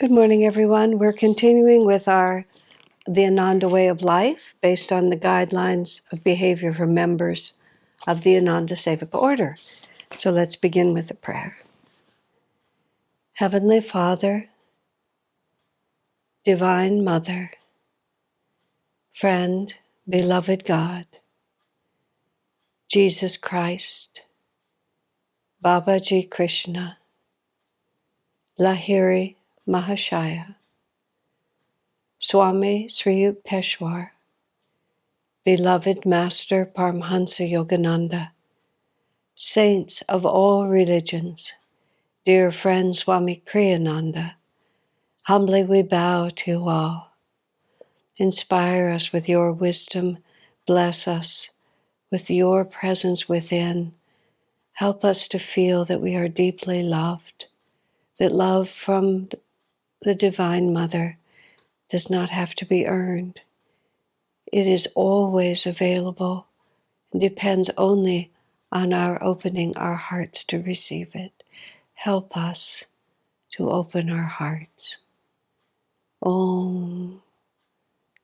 Good morning, everyone. We're continuing with the Ananda way of life based on the guidelines of behavior for members of the Ananda Sevaka order. So let's begin with a prayer. Heavenly Father, Divine Mother, friend, beloved God, Jesus Christ, Babaji Krishna, Lahiri Mahashaya, Swami Sri Yukteswar, beloved Master Paramahansa Yogananda, saints of all religions, dear friend Swami Kriyananda, humbly we bow to you all. Inspire us with your wisdom, bless us with your presence within. Help us to feel that we are deeply loved, that love from the Divine Mother does not have to be earned. It is always available and depends only on our opening our hearts to receive it. Help us to open our hearts. Om.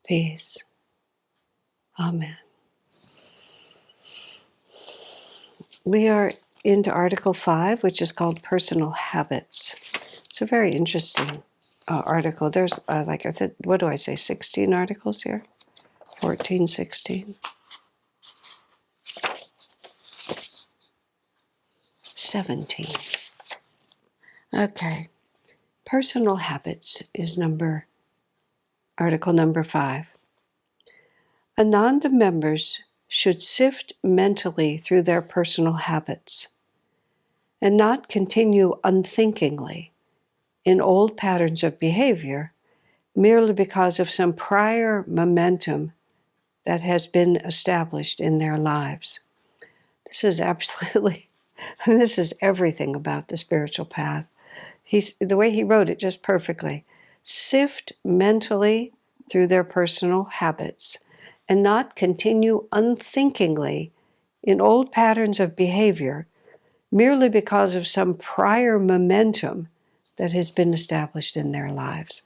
Peace. Amen. We are into Article 5, which is called Personal Habits. It's a very interesting article. There's, like I said, what do I say, 16 articles here? 14, 16. 17. Okay. Personal Habits is article number 5. Ananda members should sift mentally through their personal habits and not continue unthinkingly in old patterns of behavior merely because of some prior momentum that has been established in their lives. This is absolutely, this is everything about the spiritual path. The way he wrote it just perfectly. Sift mentally through their personal habits and not continue unthinkingly in old patterns of behavior merely because of some prior momentum that has been established in their lives.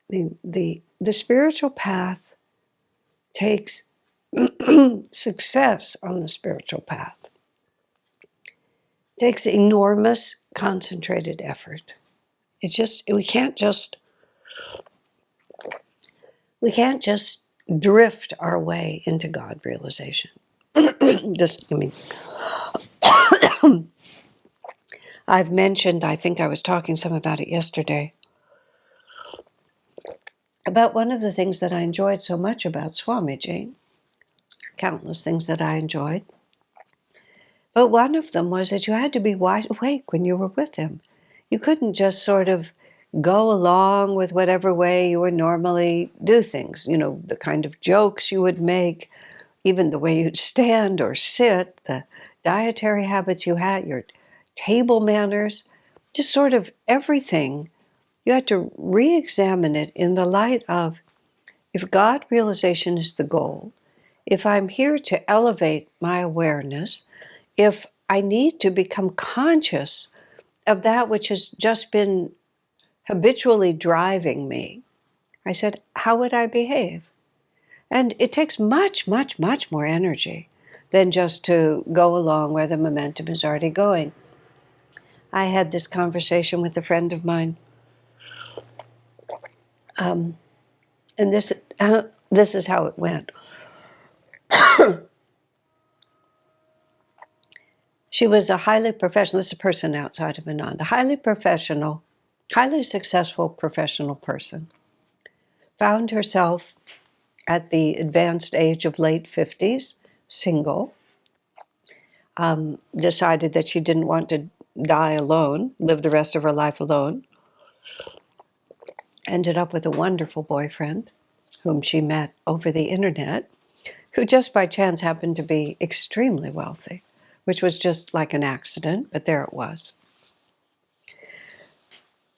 The spiritual path takes success on the spiritual path. Takes enormous concentrated effort. We can't just drift our way into God realization. I've mentioned, I think I was talking some about it yesterday, about one of the things that I enjoyed so much about Swamiji, countless things that I enjoyed. But one of them was that you had to be wide awake when you were with him. You couldn't just sort of go along with whatever way you would normally do things. The kind of jokes you would make, even the way you'd stand or sit, the dietary habits you had, your table manners, just sort of everything. You had to re-examine it in the light of, if God realization is the goal, if I'm here to elevate my awareness, if I need to become conscious of that which has just been habitually driving me, I said, how would I behave? And it takes much, much, much more energy than just to go along where the momentum is already going. I had this conversation with a friend of mine, and this is how it went. She was a highly professional, this is a person outside of Ananda, highly professional, highly successful professional person, found herself at the advanced age of late 50s, single, decided that she didn't want to die alone, live the rest of her life alone, ended up with a wonderful boyfriend whom she met over the internet, who just by chance happened to be extremely wealthy, which was just like an accident, but there it was.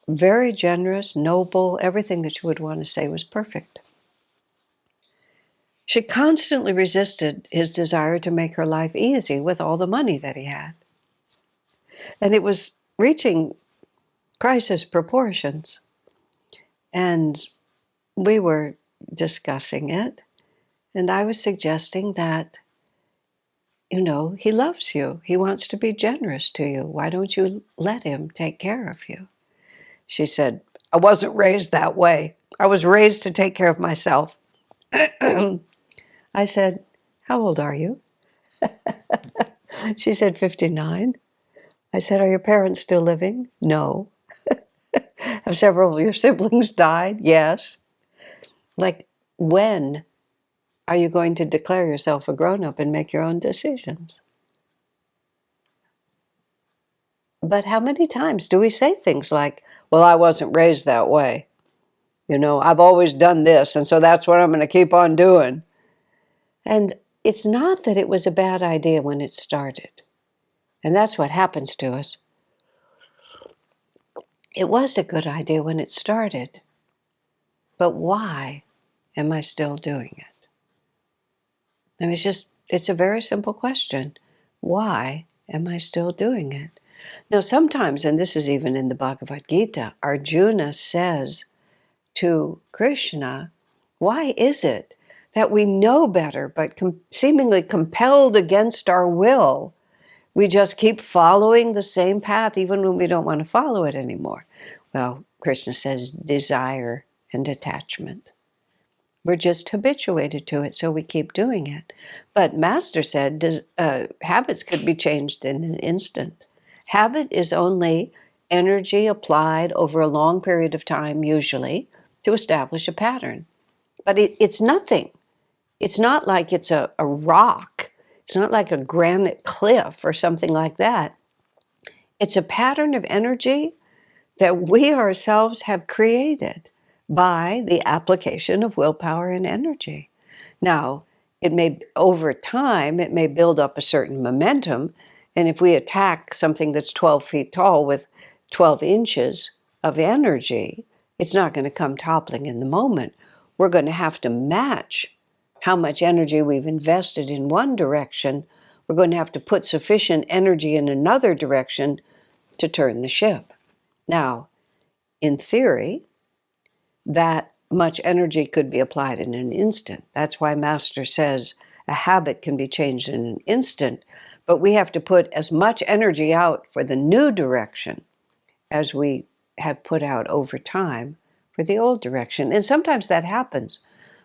Very generous, noble, everything that you would want to say was perfect. She constantly resisted his desire to make her life easy with all the money that he had. And it was reaching crisis proportions. And we were discussing it, and I was suggesting that, he loves you. He wants to be generous to you. Why don't you let him take care of you? She said, I wasn't raised that way. I was raised to take care of myself. I said, how old are you? She said, 59. I said, are your parents still living? No. Have several of your siblings died? Yes. Like, when are you going to declare yourself a grown-up and make your own decisions? But how many times do we say things like, well, I wasn't raised that way. I've always done this, and so that's what I'm going to keep on doing. And it's not that it was a bad idea when it started. And that's what happens to us. It was a good idea when it started. But why am I still doing it? And it's a very simple question. Why am I still doing it? Now, sometimes, and this is even in the Bhagavad Gita, Arjuna says to Krishna, why is it that we know better, but seemingly compelled against our will, we just keep following the same path even when we don't want to follow it anymore? Well, Krishna says desire and attachment. We're just habituated to it, so we keep doing it. But Master said habits could be changed in an instant. Habit is only energy applied over a long period of time, usually, to establish a pattern. But it's nothing. It's not like it's a rock. It's not like a granite cliff or something like that. It's a pattern of energy that we ourselves have created by the application of willpower and energy. Now, over time, it may build up a certain momentum, and if we attack something that's 12 feet tall with 12 inches of energy, it's not going to come toppling in the moment. We're going to have to match how much energy we've invested in one direction. We're going to have to put sufficient energy in another direction to turn the ship. Now, in theory, that much energy could be applied in an instant. That's why Master says a habit can be changed in an instant, but we have to put as much energy out for the new direction as we have put out over time for the old direction. And sometimes that happens.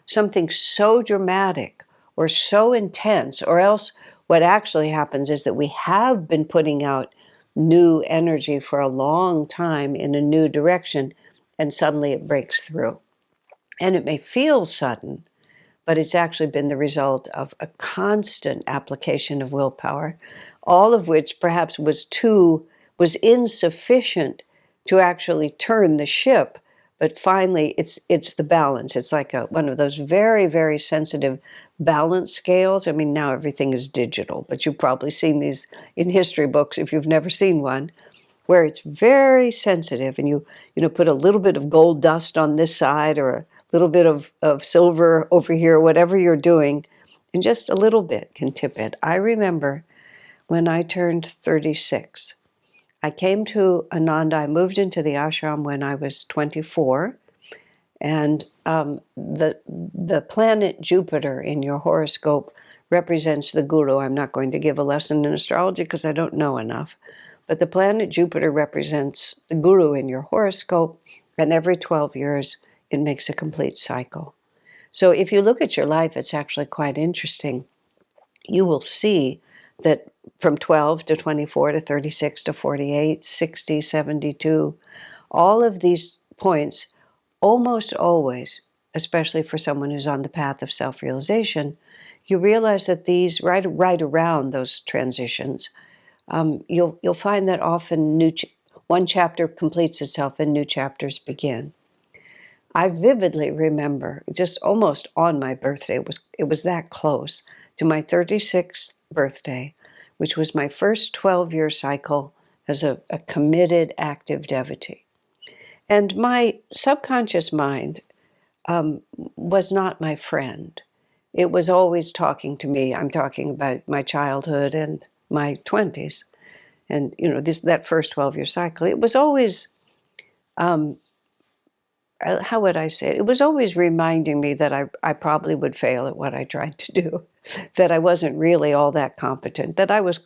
Something so dramatic or so intense, or else what actually happens is that we have been putting out new energy for a long time in a new direction, and suddenly it breaks through. And it may feel sudden, but it's actually been the result of a constant application of willpower, all of which perhaps was insufficient to actually turn the ship. But finally, it's the balance. It's like one of those very, very sensitive balance scales. I mean, now everything is digital, but you've probably seen these in history books if you've never seen one, where it's very sensitive, and you put a little bit of gold dust on this side or a little bit of silver over here, whatever you're doing, and just a little bit can tip it. I remember when I turned 36, I came to Ananda. I moved into the ashram when I was 24, and the planet Jupiter in your horoscope represents the guru. I'm not going to give a lesson in astrology because I don't know enough. But the planet Jupiter represents the guru in your horoscope, and every 12 years it makes a complete cycle. So if you look at your life, it's actually quite interesting. You will see that from 12 to 24 to 36 to 48, 60, 72, all of these points, almost always, especially for someone who's on the path of self-realization, you realize that these, right around those transitions, you'll find that often one chapter completes itself and new chapters begin. I vividly remember, just almost on my birthday, it was that close to my 36th birthday, which was my first 12-year cycle as a committed, active devotee. And my subconscious mind was not my friend. It was always talking to me. I'm talking about my childhood and my 20s. And, that first 12-year cycle, it was always how would I say it? It was always reminding me that I probably would fail at what I tried to do, that I wasn't really all that competent, that I was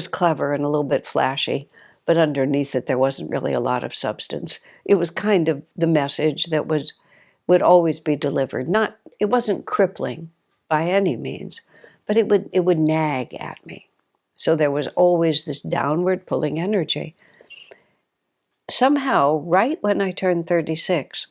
clever and a little bit flashy, but underneath it there wasn't really a lot of substance. It was kind of the message that would always be delivered. Not it wasn't crippling by any means, but it would nag at me. So there was always this downward pulling energy. Somehow, right when I turned 36,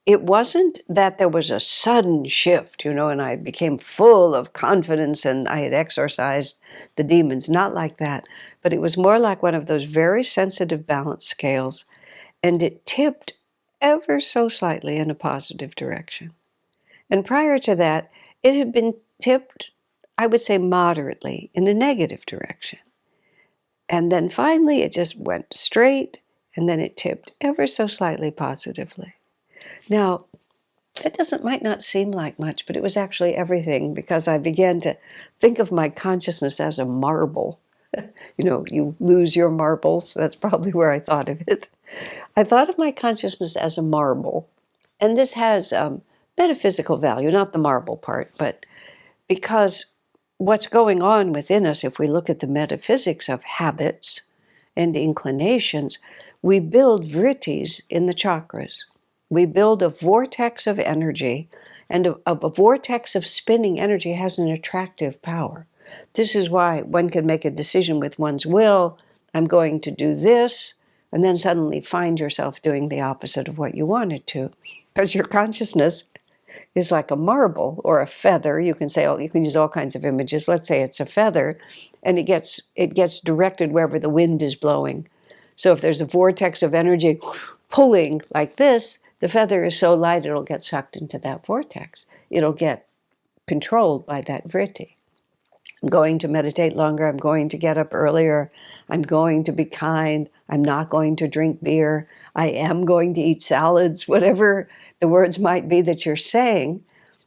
it wasn't that there was a sudden shift, and I became full of confidence and I had exorcised the demons. Not like that. But it was more like one of those very sensitive balance scales, and it tipped ever so slightly in a positive direction. And prior to that, it had been tipped, I would say, moderately in a negative direction. And then finally, it just went straight, and then it tipped ever so slightly positively. Now, that might not seem like much, but it was actually everything, because I began to think of my consciousness as a marble. You lose your marbles. That's probably where I thought of it. I thought of my consciousness as a marble. And this has metaphysical value, not the marble part, but because what's going on within us, if we look at the metaphysics of habits and inclinations, we build vrittis in the chakras. We build a vortex of energy, and a vortex of spinning energy has an attractive power. This is why one can make a decision with one's will, I'm going to do this, and then suddenly find yourself doing the opposite of what you wanted to, because your consciousness is like a marble or a feather. You can use all kinds of images. Let's say it's a feather, and it gets directed wherever the wind is blowing. So if there's a vortex of energy pulling like this, the feather is so light it'll get sucked into that vortex. It'll get controlled by that vritti. I'm going to meditate longer. I'm going to get up earlier. I'm going to be kind. I'm not going to drink beer. I am going to eat salads. Whatever the words might be that you're saying,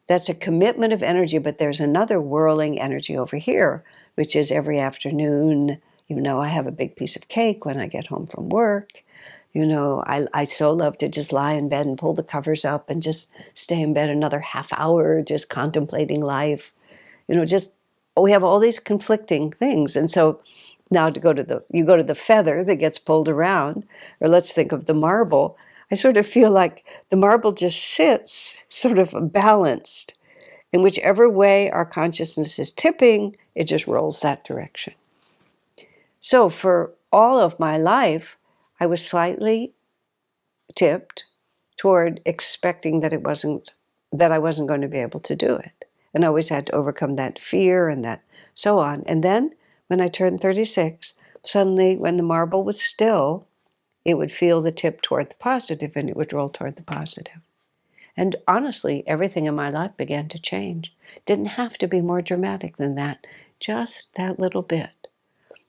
that's a commitment of energy. But there's another whirling energy over here, which is every afternoon, I have a big piece of cake when I get home from work. I so love to just lie in bed and pull the covers up and just stay in bed another half hour, just contemplating life. We have all these conflicting things. And so now you go to the feather that gets pulled around, or let's think of the marble. I sort of feel like the marble just sits sort of balanced. In whichever way our consciousness is tipping, it just rolls that direction. So for all of my life, I was slightly tipped toward expecting that I wasn't going to be able to do it. And I always had to overcome that fear and that so on. And then when I turned 36, suddenly when the marble was still, it would feel the tip toward the positive, and it would roll toward the positive. And honestly, everything in my life began to change. Didn't have to be more dramatic than that, just that little bit.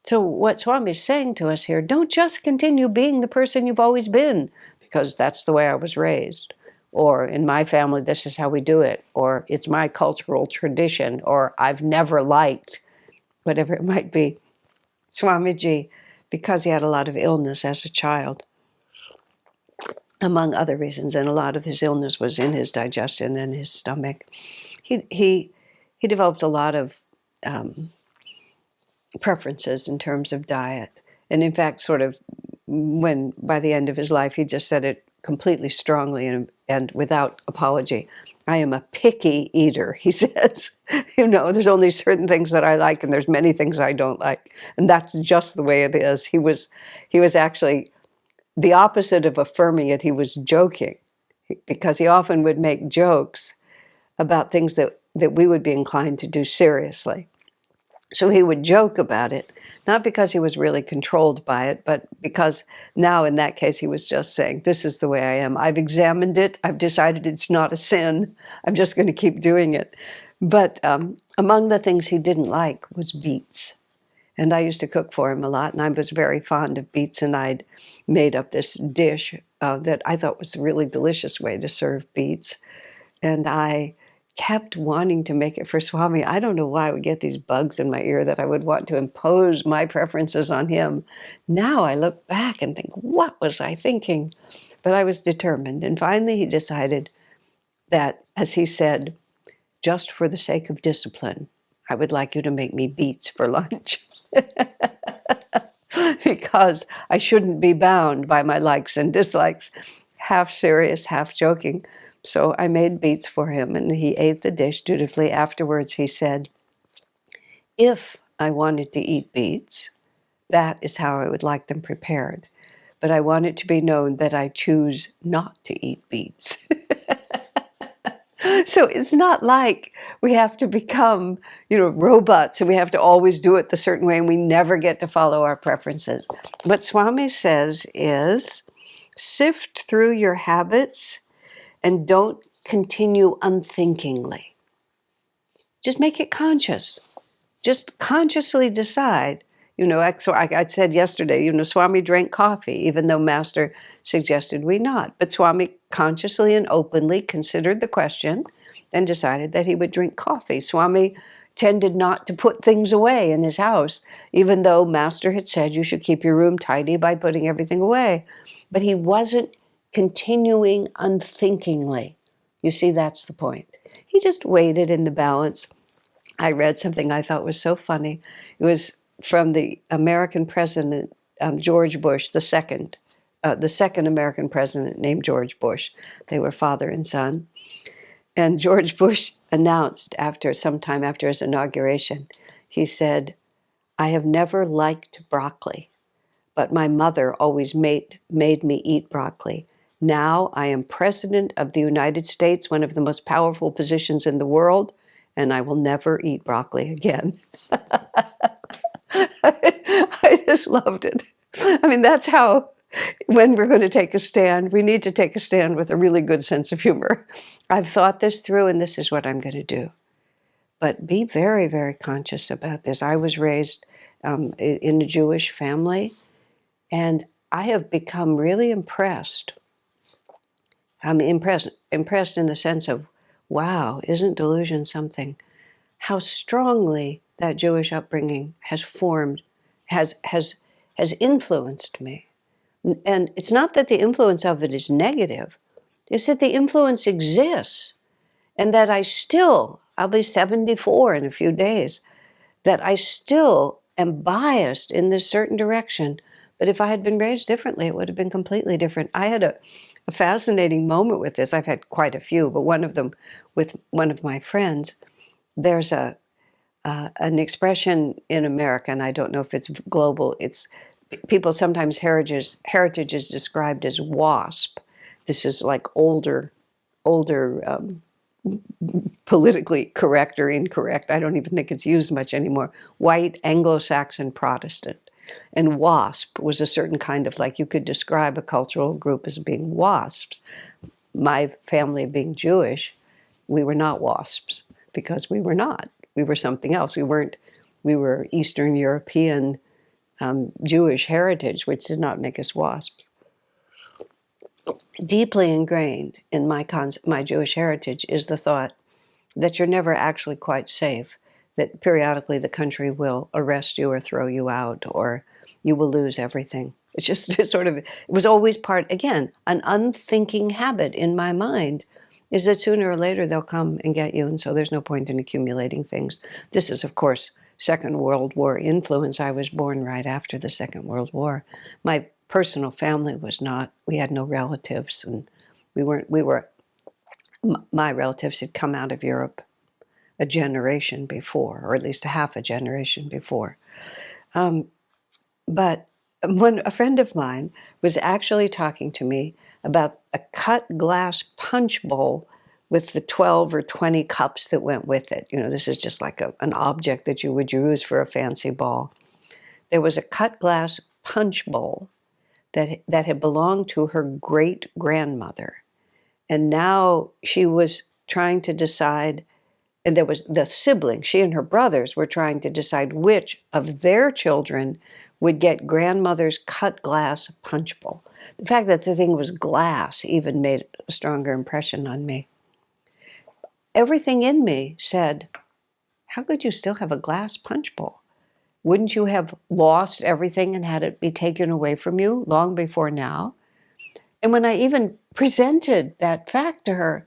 So what Swami's saying to us here, don't just continue being the person you've always been, because that's the way I was raised. Or in my family, this is how we do it. Or it's my cultural tradition. Or I've never liked, whatever it might be. Swamiji, because he had a lot of illness as a child, among other reasons, and a lot of his illness was in his digestion and his stomach, he developed a lot of preferences in terms of diet. And in fact, sort of when by the end of his life, he just said it completely strongly and without apology. I am a picky eater, he says. There's only certain things that I like, and there's many things I don't like. And that's just the way it is. He was actually the opposite of affirming it. He was joking, because he often would make jokes about things that we would be inclined to do seriously. So he would joke about it, not because he was really controlled by it, but because now in that case he was just saying, this is the way I am. I've examined it. I've decided it's not a sin. I'm just going to keep doing it. But among the things he didn't like was beets. And I used to cook for him a lot, and I was very fond of beets, and I'd made up this dish that I thought was a really delicious way to serve beets. And I kept wanting to make it for Swami. I don't know why I would get these bugs in my ear that I would want to impose my preferences on him. Now I look back and think, what was I thinking? But I was determined. And finally he decided that, as he said, just for the sake of discipline, I would like you to make me beets for lunch. Because I shouldn't be bound by my likes and dislikes, half serious, half joking. So I made beets for him, and he ate the dish dutifully. Afterwards, he said, if I wanted to eat beets, that is how I would like them prepared. But I want it to be known that I choose not to eat beets. So it's not like we have to become, robots and we have to always do it the certain way and we never get to follow our preferences. What Swami says is, sift through your habits and don't continue unthinkingly. Just make it conscious. Just consciously decide. So I said yesterday, Swami drank coffee, even though Master suggested we not. But Swami consciously and openly considered the question and decided that he would drink coffee. Swami tended not to put things away in his house, even though Master had said you should keep your room tidy by putting everything away. But he wasn't continuing unthinkingly. You see, that's the point. He just waited in the balance. I read something I thought was so funny. It was from the American president, George Bush, the second American president named George Bush. They were father and son. And George Bush announced sometime after his inauguration, he said, I have never liked broccoli, but my mother always made me eat broccoli. Now I am president of the United States, one of the most powerful positions in the world, and I will never eat broccoli again. I just loved it. I mean, that's how, when we're going to take a stand, we need to take a stand with a really good sense of humor. I've thought this through, and this is what I'm going to do. But be very, very conscious about this. I was raised in a Jewish family, and I have become really impressed. I'm impressed in the sense of, wow, isn't delusion something? How strongly that Jewish upbringing has influenced me. And it's not that the influence of it is negative, it's that the influence exists, and that I'll be 74 in a few days, that I still am biased in this certain direction. But if I had been raised differently, it would have been completely different. I had a fascinating moment with this. I've had quite a few, but one of them with one of my friends. There's an expression in America, and I don't know if it's global. It's people sometimes heritage is described as WASP. This is like older, politically correct or incorrect. I don't even think it's used much anymore. White Anglo-Saxon Protestant. And WASP was a certain kind of, like, you could describe a cultural group as being WASPs. My family being Jewish, we were not WASPs because we were not. We were something else. We were Eastern European Jewish heritage, which did not make us WASPs. Deeply ingrained in my Jewish heritage is the thought that you're never actually quite safe, that periodically the country will arrest you or throw you out, or you will lose everything. It's just it was always part, again, an unthinking habit in my mind, is that sooner or later they'll come and get you, and so there's no point in accumulating things. This is, of course, Second World War influence. I was born right after the Second World War. My personal family was not. We had no relatives, and my relatives had come out of Europe a generation before, or at least a half a generation before. But when a friend of mine was actually talking to me about a cut glass punch bowl with the 12 or 20 cups that went with it. This is just like an object that you would use for a fancy ball. There was a cut glass punch bowl that had belonged to her great-grandmother. And now she was trying to decide, and there was the sibling, she and her brothers were trying to decide which of their children would get grandmother's cut glass punch bowl. The fact that the thing was glass even made a stronger impression on me. Everything in me said, how could you still have a glass punch bowl? Wouldn't you have lost everything and had it be taken away from you long before now? And when I even presented that fact to her,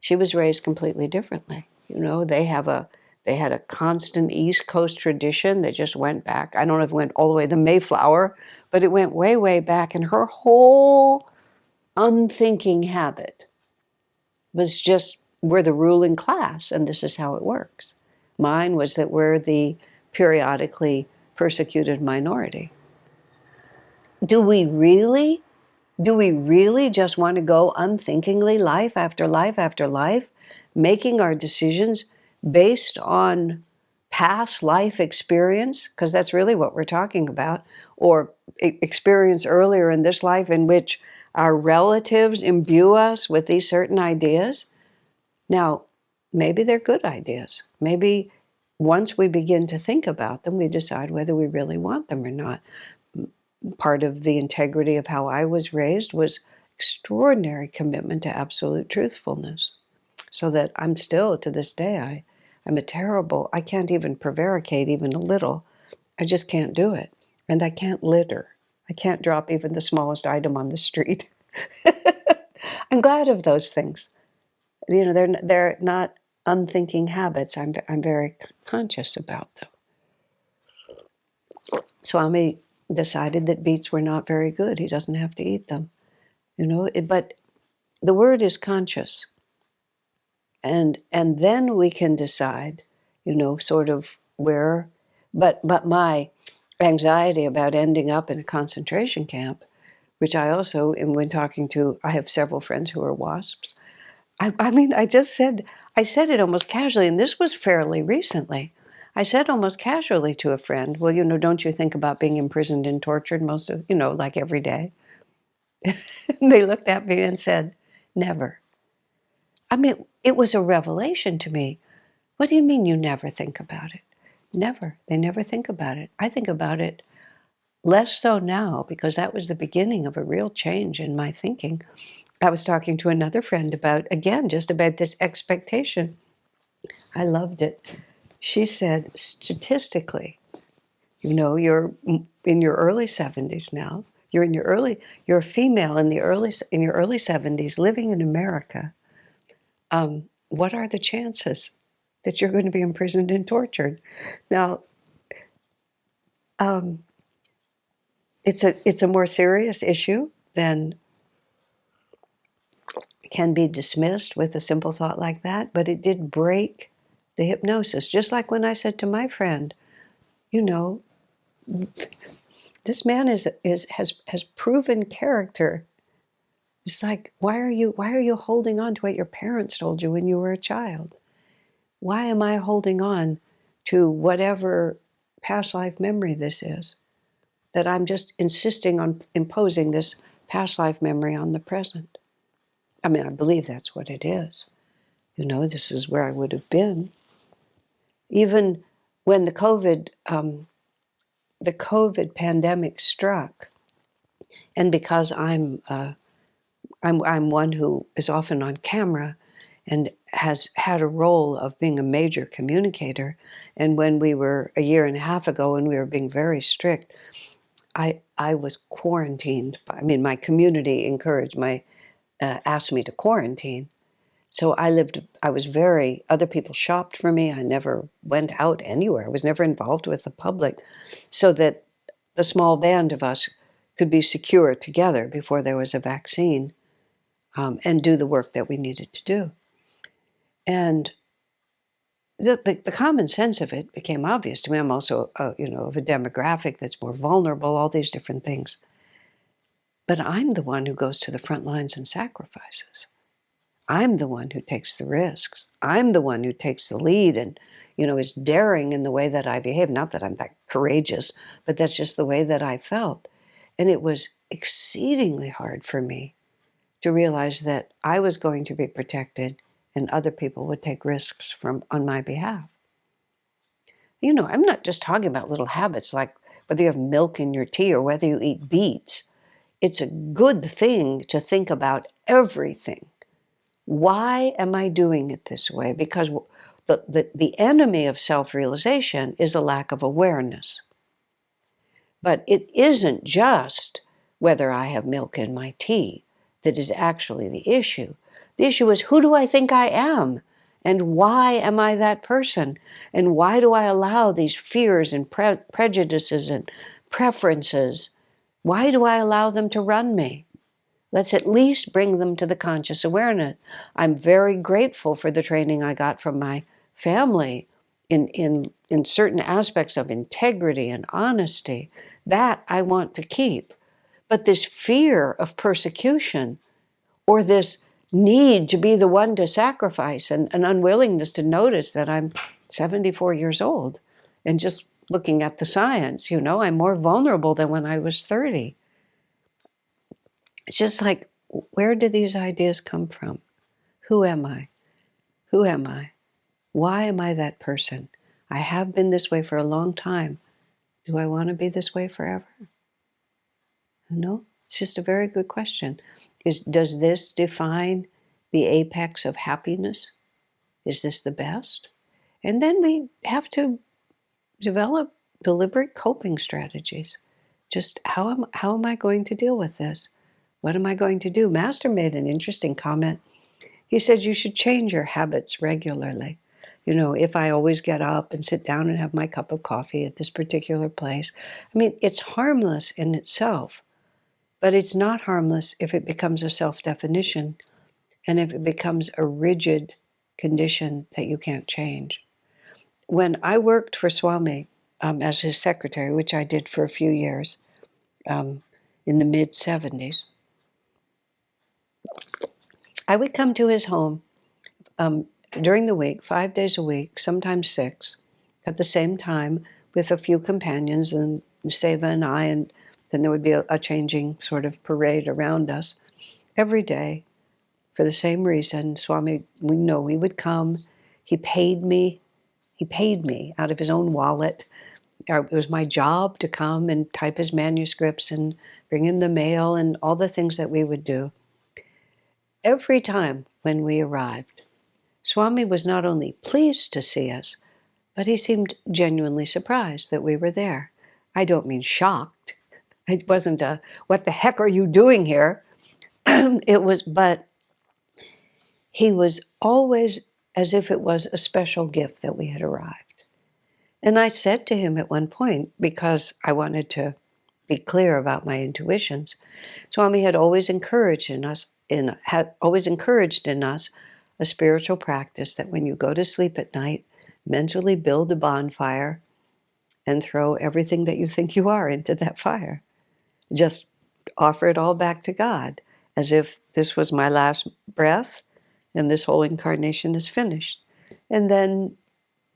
she was raised completely differently. They had a constant East Coast tradition that just went back. I don't know if it went all the way to Mayflower, but it went way, way back. And her whole unthinking habit was just, we're the ruling class, and this is how it works. Mine was that we're the periodically persecuted minority. Do we really just want to go unthinkingly life after life after life, making our decisions based on past life experience? Because that's really what we're talking about. Or experience earlier in this life in which our relatives imbue us with these certain ideas. Now, maybe they're good ideas. Maybe once we begin to think about them, we decide whether we really want them or not. Part of the integrity of how I was raised was extraordinary commitment to absolute truthfulness. So that I'm still, to this day, I can't even prevaricate even a little. I just can't do it. And I can't litter. I can't drop even the smallest item on the street. I'm glad of those things. They're not unthinking habits. I'm very conscious about them. Swami decided that beets were not very good. He doesn't have to eat them, but the word is conscious. And then we can decide, sort of where, but my anxiety about ending up in a concentration camp, which I also, when talking to, I have several friends who are WASPs. I mean, I said it almost casually, and this was fairly recently. I said almost casually to a friend, well, don't you think about being imprisoned and tortured like every day? And they looked at me and said, never. I mean, it was a revelation to me. What do you mean you never think about it? Never. They never think about it. I think about it less so now, because that was the beginning of a real change in my thinking. I was talking to another friend about this expectation. I loved it. She said, statistically, you're in your early 70s now. You're a female in your early 70s living in America. What are the chances that you're going to be imprisoned and tortured? Now, it's a more serious issue than can be dismissed with a simple thought like that, but it did break the hypnosis. Just like when I said to my friend, this man has proven character. It's like, why are you holding on to what your parents told you when you were a child? Why am I holding on to whatever past life memory this is? That I'm just insisting on imposing this past life memory on the present. I mean, I believe that's what it is. This is where I would have been. Even when the COVID pandemic struck, and because I'm one who is often on camera and has had a role of being a major communicator, and when we were a year and a half ago and we were being very strict, I was quarantined. I mean, my community asked me to quarantine. So other people shopped for me. I never went out anywhere. I was never involved with the public, so that the small band of us could be secure together before there was a vaccine, and do the work that we needed to do. And the common sense of it became obvious to me. I'm also, of a demographic that's more vulnerable, all these different things. But I'm the one who goes to the front lines and sacrifices. I'm the one who takes the risks. I'm the one who takes the lead and, is daring in the way that I behave. Not that I'm that courageous, but that's just the way that I felt. And it was exceedingly hard for me to realize that I was going to be protected and other people would take risks on my behalf. I'm not just talking about little habits like whether you have milk in your tea or whether you eat beets. It's a good thing to think about everything. Why am I doing it this way? Because the enemy of self-realization is a lack of awareness. But it isn't just whether I have milk in my tea that is actually the issue. The issue is, who do I think I am? And why am I that person? And why do I allow these fears and prejudices and preferences? Why do I allow them to run me? Let's at least bring them to the conscious awareness. I'm very grateful for the training I got from my family in certain aspects of integrity and honesty. That I want to keep. But this fear of persecution, or this need to be the one to sacrifice, and an unwillingness to notice that I'm 74 years old, and just looking at the science, I'm more vulnerable than when I was 30. It's just like, where do these ideas come from? Who am I? Who am I? Why am I that person? I have been this way for a long time. Do I want to be this way forever? No, it's just a very good question. Does this define the apex of happiness? Is this the best? And then we have to develop deliberate coping strategies. Just how am I going to deal with this? What am I going to do? Master made an interesting comment. He said you should change your habits regularly. If I always get up and sit down and have my cup of coffee at this particular place, it's harmless in itself, but it's not harmless if it becomes a self-definition and if it becomes a rigid condition that you can't change. When I worked for Swami as his secretary, which I did for a few years in the mid-70s, I would come to his home during the week, 5 days a week, sometimes 6, at the same time with a few companions, and Seva and I, and then there would be a changing sort of parade around us every day for the same reason. Swami, we know he would come. He paid me out of his own wallet. It was my job to come and type his manuscripts and bring in the mail and all the things that we would do. Every time when we arrived, Swami was not only pleased to see us, but he seemed genuinely surprised that we were there. I don't mean shocked. It wasn't a, what the heck are you doing here? But he was always as if it was a special gift that we had arrived. And I said to him at one point, because I wanted to be clear about my intuitions, Swami had always encouraged in us a spiritual practice that when you go to sleep at night, mentally build a bonfire and throw everything that you think you are into that fire. Just offer it all back to God, as if this was my last breath and this whole incarnation is finished. And then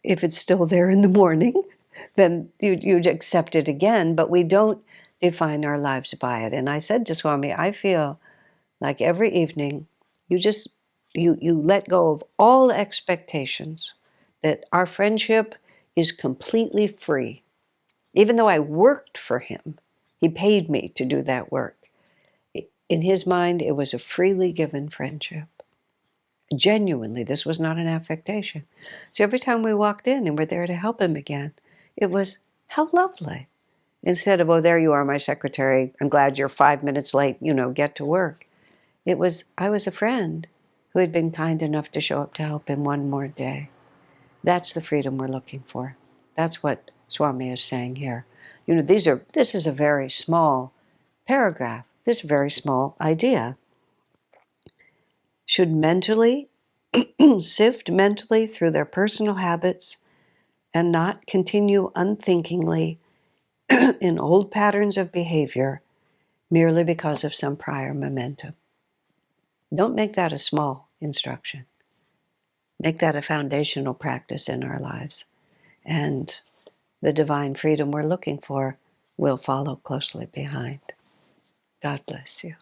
if it's still there in the morning, then you'd accept it again, but we don't define our lives by it. And I said to Swami, I feel like every evening you let go of all expectations, that our friendship is completely free. Even though I worked for him, he paid me to do that work. In his mind, it was a freely given friendship. Genuinely, this was not an affectation. So every time we walked in and were there to help him again, it was, how lovely. Instead of, oh, there you are, my secretary, I'm glad you're 5 minutes late, get to work. It was, I was a friend who had been kind enough to show up to help him one more day. That's the freedom we're looking for. That's what Swami is saying here. This is a very small paragraph, this very small idea. Should sift mentally through their personal habits and not continue unthinkingly in old patterns of behavior merely because of some prior momentum. Don't make that a small instruction. Make that a foundational practice in our lives. And the divine freedom we're looking for will follow closely behind. God bless you.